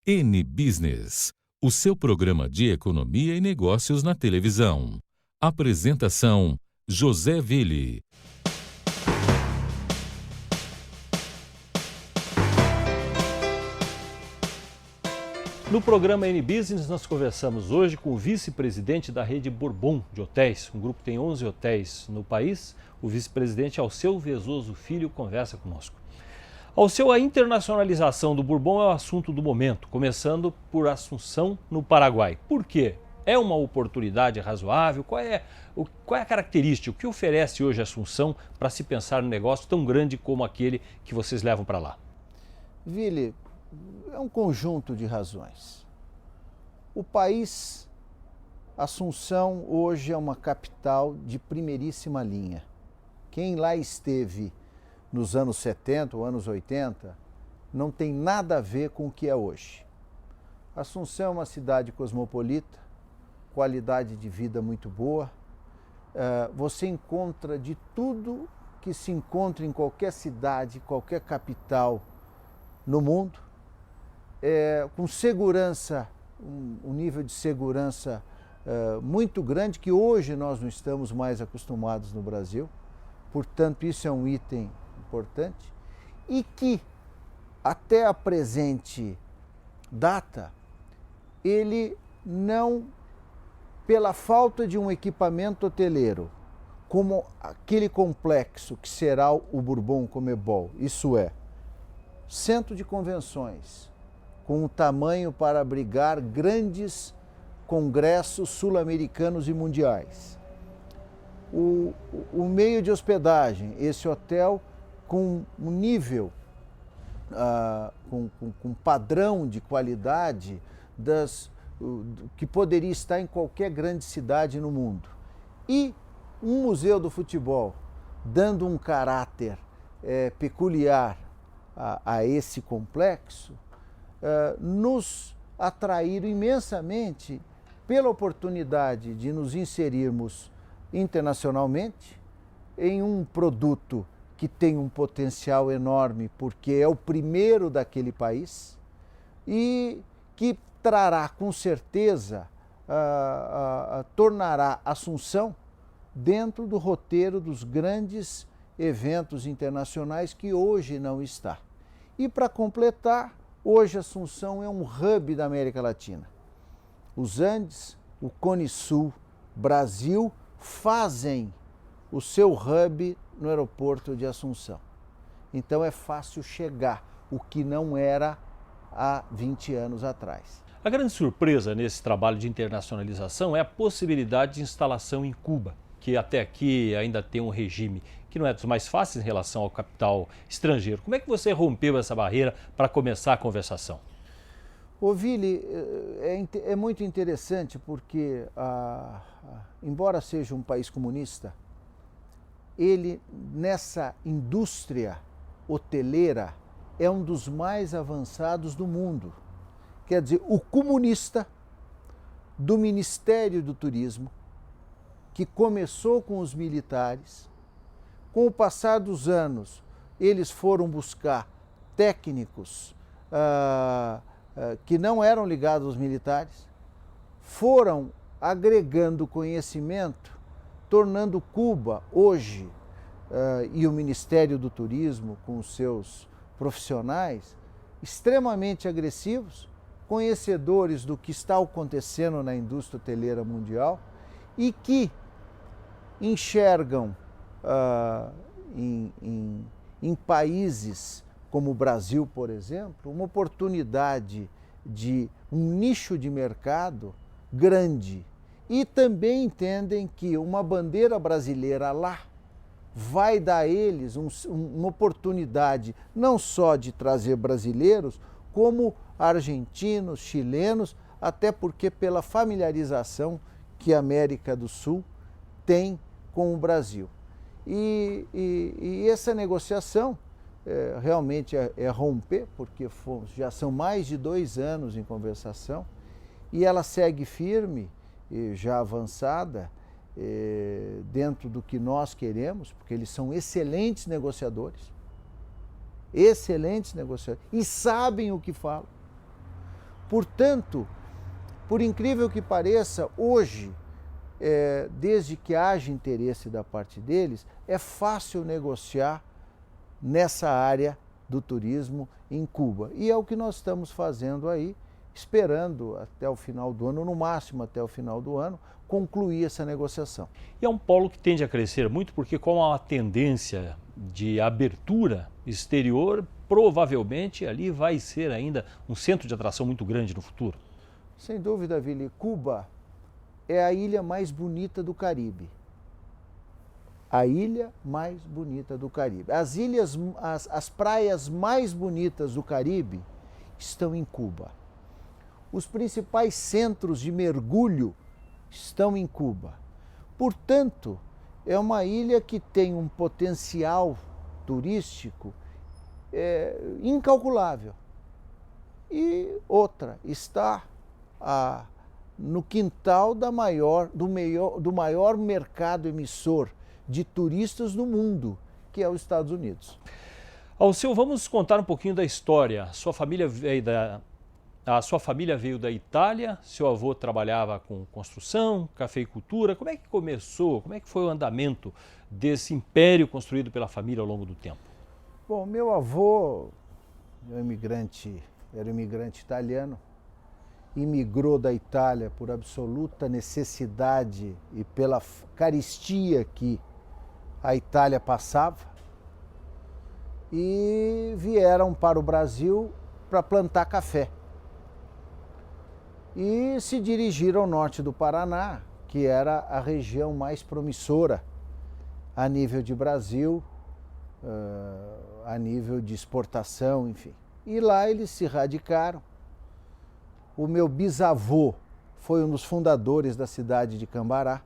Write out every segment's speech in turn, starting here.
N Business, o seu programa de economia e negócios na televisão. Apresentação: José Ville. No programa N Business, nós conversamos hoje com o vice-presidente da rede Bourbon de hotéis. Um grupo que tem 11 hotéis no país. O vice-presidente Alceu Vezoso Filho conversa conosco. Alceu, a internacionalização do Bourbon é o assunto do momento, começando por Assunção, no Paraguai. Por quê? É uma oportunidade razoável? Qual é a característica? O que oferece hoje a Assunção para se pensar num negócio tão grande como aquele que vocês levam para lá? Ville, é um conjunto de razões. O país, Assunção, hoje é uma capital de primeiríssima linha. Quem lá esteve nos anos 70 ou anos 80, não tem nada a ver com o que é hoje. Assunção é uma cidade cosmopolita, qualidade de vida muito boa. Você encontra de tudo que se encontra em qualquer cidade, qualquer capital no mundo, com segurança, um nível de segurança muito grande que hoje nós não estamos mais acostumados no Brasil. Portanto, isso é um item importante e que até a presente data ele não, pela falta de um equipamento hoteleiro como aquele complexo que será o Bourbon Comebol, isso é, centro de convenções com um tamanho para abrigar grandes congressos sul-americanos e mundiais. O meio de hospedagem, esse hotel com um nível, com padrão de qualidade que poderia estar em qualquer grande cidade no mundo. E um museu do futebol, dando um caráter peculiar a esse complexo, nos atraíram imensamente pela oportunidade de nos inserirmos internacionalmente em um produto que tem um potencial enorme, porque é o primeiro daquele país e que trará com certeza, tornará Assunção dentro do roteiro dos grandes eventos internacionais que hoje não está. E para completar, hoje Assunção é um hub da América Latina. Os Andes, o Cone Sul, Brasil fazem o seu hub no aeroporto de Assunção. Então é fácil chegar, o que não era há 20 anos atrás. A grande surpresa nesse trabalho de internacionalização é a possibilidade de instalação em Cuba, que até aqui ainda tem um regime que não é dos mais fáceis em relação ao capital estrangeiro. Como é que você rompeu essa barreira para começar a conversação? Ô Ville, é muito interessante porque, embora seja um país comunista, ele, nessa indústria hoteleira, é um dos mais avançados do mundo. Quer dizer, o comunista do Ministério do Turismo, que começou com os militares, com o passar dos anos, eles foram buscar técnicos que não eram ligados aos militares, foram agregando conhecimento, tornando Cuba hoje, e o Ministério do Turismo com os seus profissionais, extremamente agressivos, conhecedores do que está acontecendo na indústria hoteleira mundial e que enxergam em países como o Brasil, por exemplo, uma oportunidade de um nicho de mercado grande e também entendem que uma bandeira brasileira lá vai dar a eles uma oportunidade não só de trazer brasileiros, como argentinos, chilenos, até porque pela familiarização que a América do Sul tem com o Brasil. E essa negociação realmente é romper, porque já são mais de 2 anos em conversação, e ela segue firme, já avançada, dentro do que nós queremos, porque eles são excelentes negociadores, e sabem o que falam. Portanto, por incrível que pareça, hoje, desde que haja interesse da parte deles, é fácil negociar nessa área do turismo em Cuba. E é o que nós estamos fazendo aí, esperando até o final do ano, no máximo até o final do ano, concluir essa negociação. E é um polo que tende a crescer muito porque com a tendência de abertura exterior, provavelmente ali vai ser ainda um centro de atração muito grande no futuro. Sem dúvida, Vili, Cuba é a ilha mais bonita do Caribe. A ilha mais bonita do Caribe. As praias mais bonitas do Caribe estão em Cuba. Os principais centros de mergulho estão em Cuba. Portanto, é uma ilha que tem um potencial turístico incalculável. E outra, está no quintal do maior mercado emissor de turistas do mundo, que é os Estados Unidos. Alceu, vamos contar um pouquinho da história. Sua família veio da Itália, seu avô trabalhava com construção, cafeicultura. Como é que começou? Como é que foi o andamento desse império construído pela família ao longo do tempo? Bom, meu avô era imigrante italiano, imigrou da Itália por absoluta necessidade e pela carestia que a Itália passava, e vieram para o Brasil para plantar café. E se dirigiram ao norte do Paraná, que era a região mais promissora a nível de Brasil, a nível de exportação, enfim. E lá eles se radicaram. O meu bisavô foi um dos fundadores da cidade de Cambará.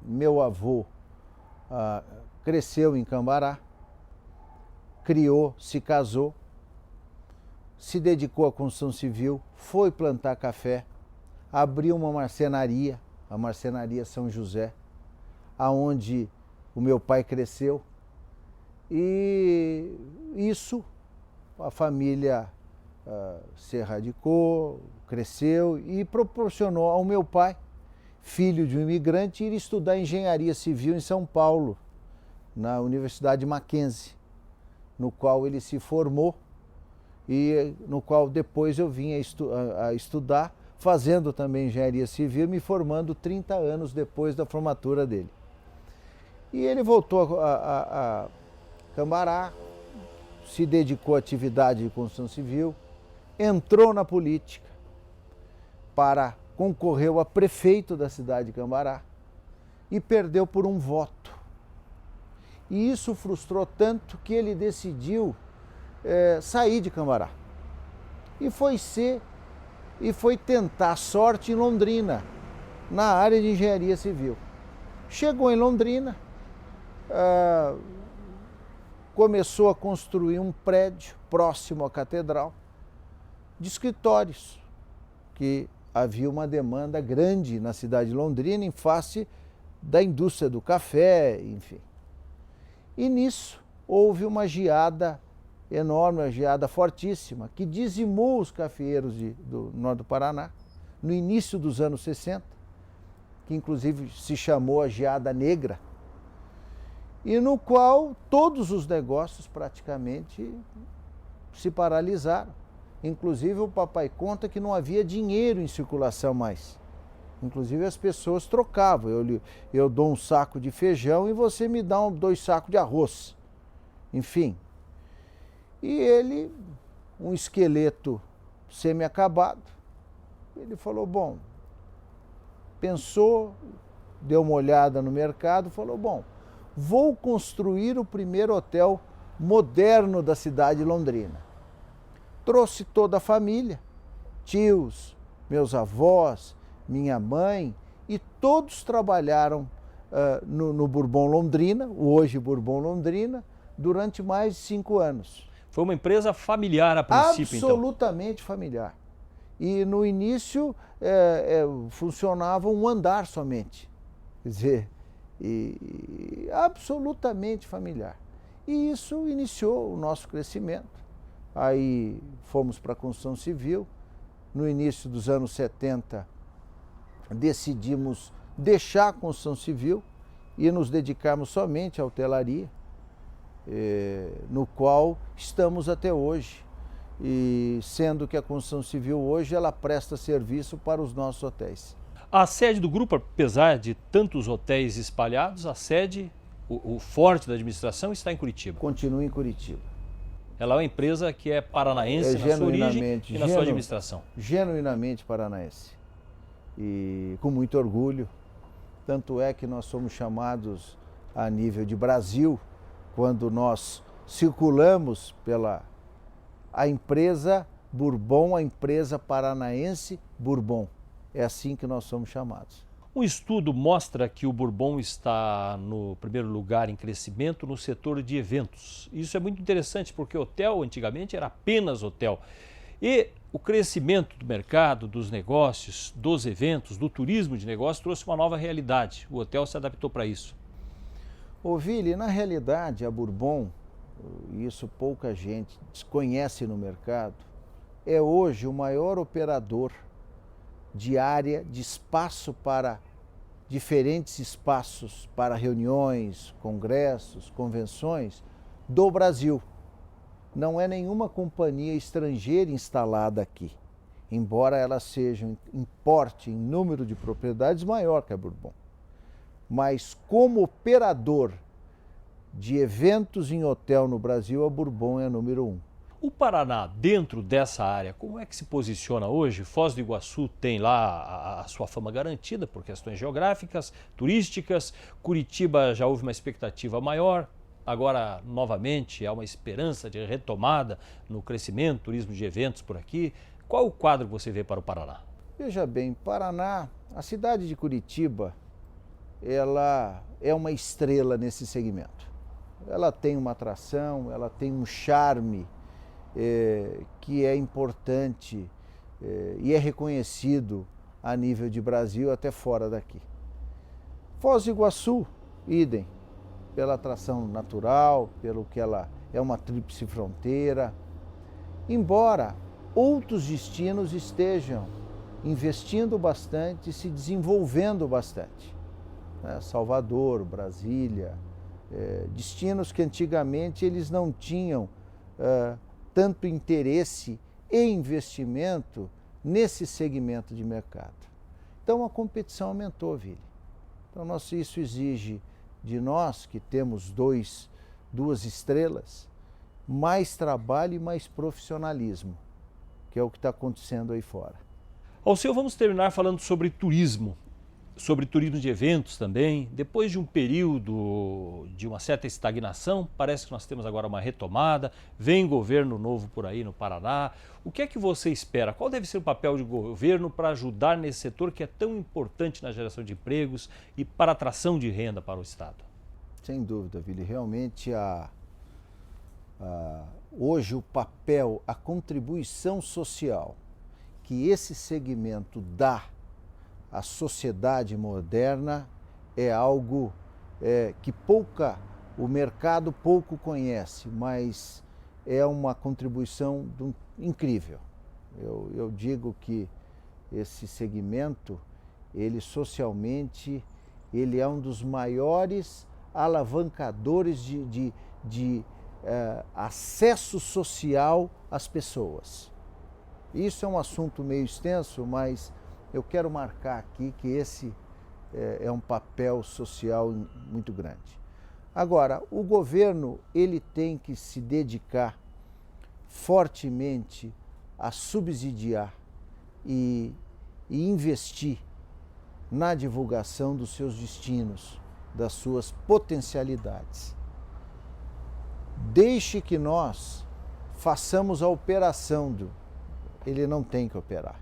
Meu avô cresceu em Cambará, criou, se casou, se dedicou à construção civil, foi plantar café, abriu uma marcenaria, a Marcenaria São José, aonde o meu pai cresceu. E isso, a família se radicou, cresceu e proporcionou ao meu pai, filho de um imigrante, ir estudar engenharia civil em São Paulo, na Universidade Mackenzie, no qual ele se formou e no qual depois eu vim a estudar, fazendo também engenharia civil, me formando 30 anos depois da formatura dele. E ele voltou a Cambará, se dedicou à atividade de construção civil, entrou na política concorreu a prefeito da cidade de Cambará e perdeu por um voto. E isso frustrou tanto que ele decidiu sair de Cambará. E foi tentar sorte em Londrina, na área de engenharia civil. Chegou em Londrina, começou a construir um prédio próximo à catedral, de escritórios, que havia uma demanda grande na cidade de Londrina em face da indústria do café, enfim. E nisso houve uma geada enorme, uma geada fortíssima, que dizimou os cafeeiros do norte do Paraná, no início dos anos 60, que inclusive se chamou a Geada Negra, e no qual todos os negócios praticamente se paralisaram. Inclusive o papai conta que não havia dinheiro em circulação mais. Inclusive as pessoas trocavam. Eu dou um saco de feijão e você me dá 2 sacos de arroz. Enfim. E ele, um esqueleto semi-acabado, ele falou, bom, pensou, deu uma olhada no mercado, falou, bom, vou construir o primeiro hotel moderno da cidade de Londrina. Trouxe toda a família, tios, meus avós, minha mãe, e todos trabalharam no Bourbon Londrina, o hoje Bourbon Londrina, durante mais de 5 anos. Foi uma empresa familiar a princípio, então? Absolutamente familiar. E no início funcionava um andar somente, quer dizer, absolutamente familiar. E isso iniciou o nosso crescimento. Aí fomos para a construção civil, no início dos anos 70, decidimos deixar a construção civil e nos dedicarmos somente à hotelaria, no qual estamos até hoje, e sendo que a construção civil hoje ela presta serviço para os nossos hotéis. A sede do grupo, apesar de tantos hotéis espalhados, a sede, o forte da administração está em Curitiba. Continua em Curitiba. Ela é uma empresa que é paranaense na sua origem e na sua administração. Genuinamente paranaense. E com muito orgulho. Tanto é que nós somos chamados a nível de Brasil, quando nós circulamos pela a empresa Bourbon, a empresa paranaense Bourbon. É assim que nós somos chamados. Um estudo mostra que o Bourbon está no primeiro lugar em crescimento no setor de eventos. Isso é muito interessante porque hotel antigamente era apenas hotel. E o crescimento do mercado, dos negócios, dos eventos, do turismo de negócios trouxe uma nova realidade. O hotel se adaptou para isso. Ô Vili, na realidade a Bourbon, isso pouca gente desconhece no mercado, é hoje o maior operador de área, de espaço para diferentes espaços para reuniões, congressos, convenções do Brasil. Não é nenhuma companhia estrangeira instalada aqui, embora ela seja em porte, em número de propriedades maior que a Bourbon. Mas como operador de eventos em hotel no Brasil, a Bourbon é a número 1. O Paraná, dentro dessa área, como é que se posiciona hoje? Foz do Iguaçu tem lá a sua fama garantida por questões geográficas, turísticas. Curitiba já houve uma expectativa maior. Agora, novamente, há uma esperança de retomada no crescimento, turismo de eventos por aqui. Qual o quadro que você vê para o Paraná? Veja bem, Paraná, a cidade de Curitiba, ela é uma estrela nesse segmento. Ela tem uma atração, ela tem um charme que é importante e é reconhecido a nível de Brasil até fora daqui. Foz do Iguaçu, idem, pela atração natural, pelo que ela é uma tríplice fronteira, embora outros destinos estejam investindo bastante e se desenvolvendo bastante. Salvador, Brasília, destinos que antigamente eles não tinham tanto interesse e investimento nesse segmento de mercado. Então a competição aumentou, Vili. Então isso exige de nós, que temos duas estrelas, mais trabalho e mais profissionalismo, que é o que está acontecendo aí fora. Alceu, vamos terminar falando sobre turismo de eventos também. Depois de um período de uma certa estagnação, parece que nós temos agora uma retomada, vem governo novo por aí no Paraná. O que é que você espera? Qual deve ser o papel do governo para ajudar nesse setor que é tão importante na geração de empregos e para a atração de renda para o Estado? Sem dúvida, Vili. Realmente, hoje o papel, a contribuição social que esse segmento dá à sociedade moderna é algo que o mercado pouco conhece, mas é uma contribuição incrível. Eu digo que esse segmento, ele socialmente, ele é um dos maiores alavancadores de acesso social às pessoas. Isso é um assunto meio extenso, mas eu quero marcar aqui que esse é um papel social muito grande. Agora, o governo ele tem que se dedicar fortemente a subsidiar e investir na divulgação dos seus destinos, das suas potencialidades. Deixe que nós façamos a operação ele não tem que operar.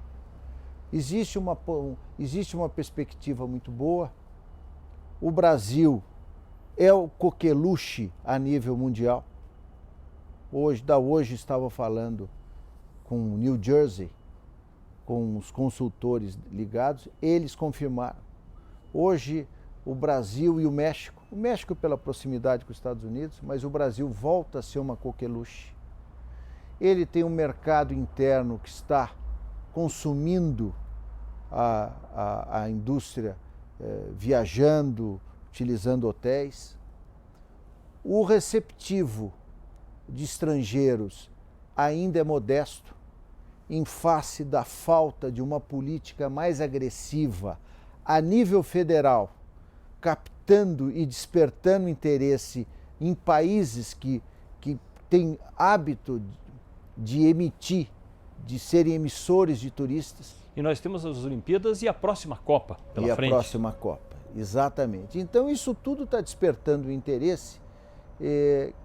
Existe uma perspectiva muito boa. O Brasil é o coqueluche a nível mundial. Hoje estava falando com New Jersey, com os consultores ligados, eles confirmaram. Hoje o Brasil e o México pela proximidade com os Estados Unidos, mas o Brasil volta a ser uma coqueluche. Ele tem um mercado interno que está consumindo a indústria, viajando, utilizando hotéis. O receptivo de estrangeiros ainda é modesto, em face da falta de uma política mais agressiva a nível federal, captando e despertando interesse em países que têm hábito de emitir, de serem emissores de turistas. E nós temos as Olimpíadas e a próxima Copa pela frente. E a próxima Copa, exatamente. Então isso tudo está despertando o interesse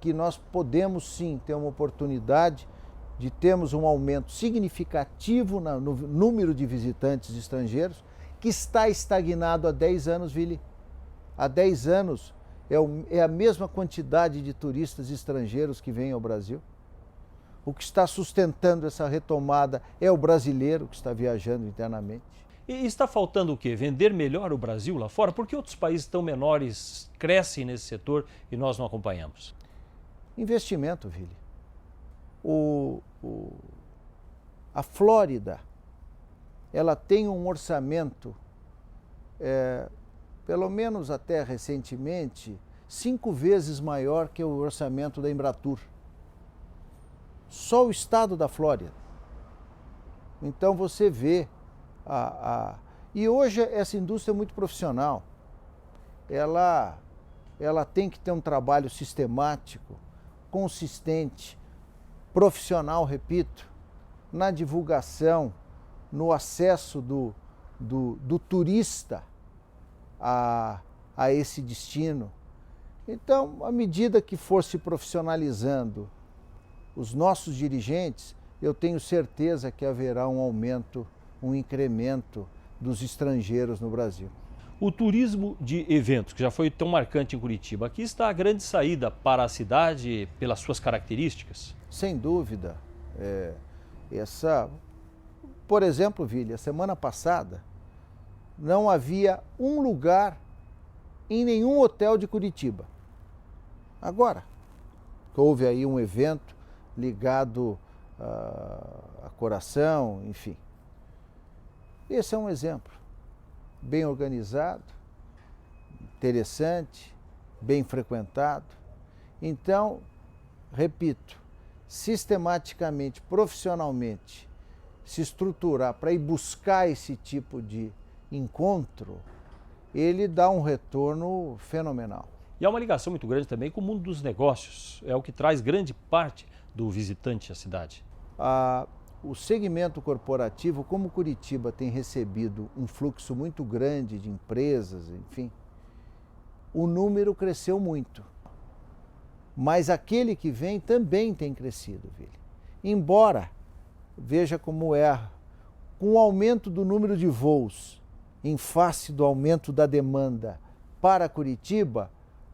que nós podemos sim ter uma oportunidade de termos um aumento significativo no número de visitantes estrangeiros, que está estagnado há 10 anos, Vili. Há 10 anos é a mesma quantidade de turistas estrangeiros que vêm ao Brasil. O que está sustentando essa retomada é o brasileiro que está viajando internamente. E está faltando o quê? Vender melhor o Brasil lá fora? Por que outros países tão menores crescem nesse setor e nós não acompanhamos? Investimento, Vili. A Flórida, ela tem um orçamento, pelo menos até recentemente, 5 vezes maior que o orçamento da Embratur. Só o estado da Flórida. Então você vê e hoje essa indústria é muito profissional. Ela tem que ter um trabalho sistemático, consistente, profissional, repito, na divulgação, no acesso do turista a esse destino. Então, à medida que for se profissionalizando os nossos dirigentes, eu tenho certeza que haverá um aumento, um incremento dos estrangeiros no Brasil. O turismo de eventos, que já foi tão marcante em Curitiba, aqui está a grande saída para a cidade pelas suas características? Sem dúvida. Por exemplo, Vili, a semana passada não havia um lugar em nenhum hotel de Curitiba. Agora, houve aí um evento ligado a coração, enfim. Esse é um exemplo. Bem organizado, interessante, bem frequentado. Então, repito, sistematicamente, profissionalmente, se estruturar para ir buscar esse tipo de encontro, ele dá um retorno fenomenal. E há uma ligação muito grande também com o mundo dos negócios. É o que traz grande parte do visitante à cidade. O segmento corporativo, como Curitiba tem recebido um fluxo muito grande de empresas, enfim, o número cresceu muito. Mas aquele que vem também tem crescido, Vili. Embora, veja como com o aumento do número de voos, em face do aumento da demanda para Curitiba,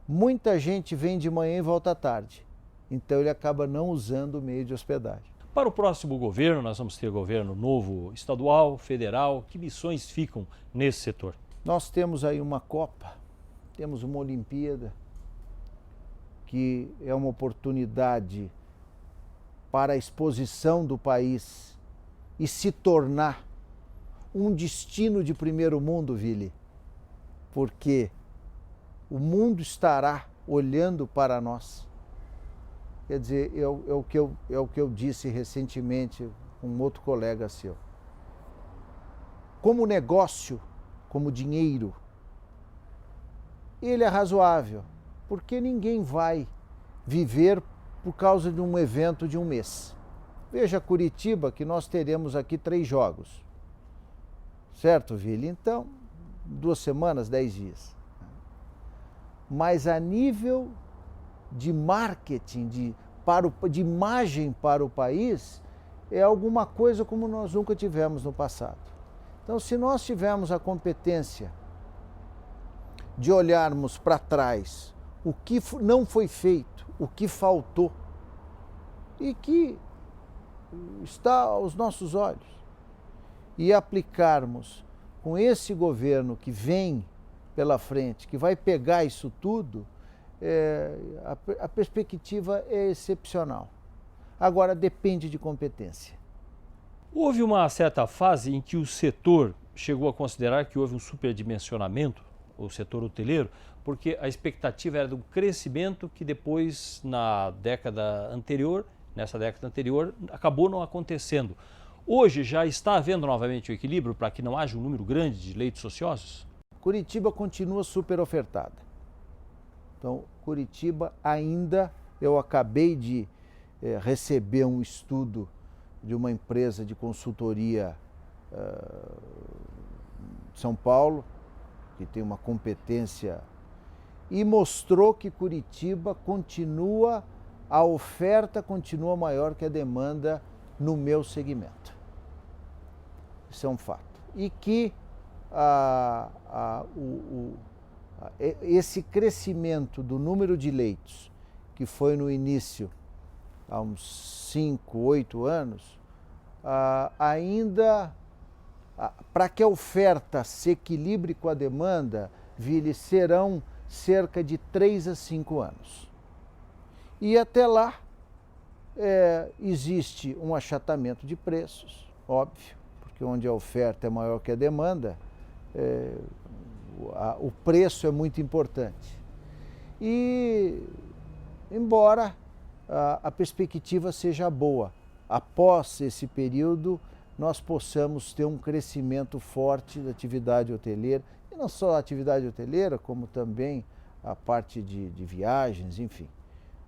muita gente vem de manhã e volta à tarde. Então ele acaba não usando o meio de hospedagem. Para o próximo governo, nós vamos ter governo novo, estadual, federal. Que missões ficam nesse setor? Nós temos aí uma Copa, temos uma Olimpíada, que é uma oportunidade para a exposição do país e se tornar um destino de primeiro mundo, Vili, porque o mundo estará olhando para nós. Quer dizer, é o que eu disse recentemente com um outro colega seu. Como negócio, como dinheiro, ele é razoável, porque ninguém vai viver por causa de um evento de um mês. Veja Curitiba, que nós teremos aqui 3 jogos. Certo, Vili? Então, 2 semanas, 10 dias. Mas a nível de marketing, de imagem para o país, é alguma coisa como nós nunca tivemos no passado. Então, se nós tivermos a competência de olharmos para trás o que não foi feito, o que faltou, e que está aos nossos olhos, e aplicarmos com esse governo que vem pela frente, que vai pegar isso tudo, a perspectiva é excepcional. Agora, depende de competência. Houve uma certa fase em que o setor chegou a considerar que houve um superdimensionamento, o setor hoteleiro, porque a expectativa era do crescimento que depois, nessa década anterior, acabou não acontecendo. Hoje já está havendo novamente o equilíbrio para que não haja um número grande de leitos ociosos? Curitiba continua super ofertada. Então, Curitiba ainda, eu acabei de receber um estudo de uma empresa de consultoria de São Paulo, que tem uma competência, e mostrou que Curitiba a oferta continua maior que a demanda no meu segmento. Isso é um fato. E que esse crescimento do número de leitos, que foi no início, há uns 5, 8 anos, ainda, para que a oferta se equilibre com a demanda, Vili, serão cerca de 3 a 5 anos. E até lá existe um achatamento de preços, óbvio, porque onde a oferta é maior que a demanda, o preço é muito importante. E, embora a perspectiva seja boa, após esse período nós possamos ter um crescimento forte da atividade hoteleira, e não só a atividade hoteleira, como também a parte de viagens, enfim,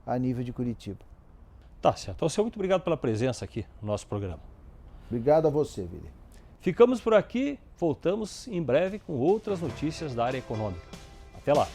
a nível de Curitiba. Tá certo. Então, senhor, muito obrigado pela presença aqui no nosso programa. Obrigado a você, Vili. Ficamos por aqui, voltamos em breve com outras notícias da área econômica. Até lá!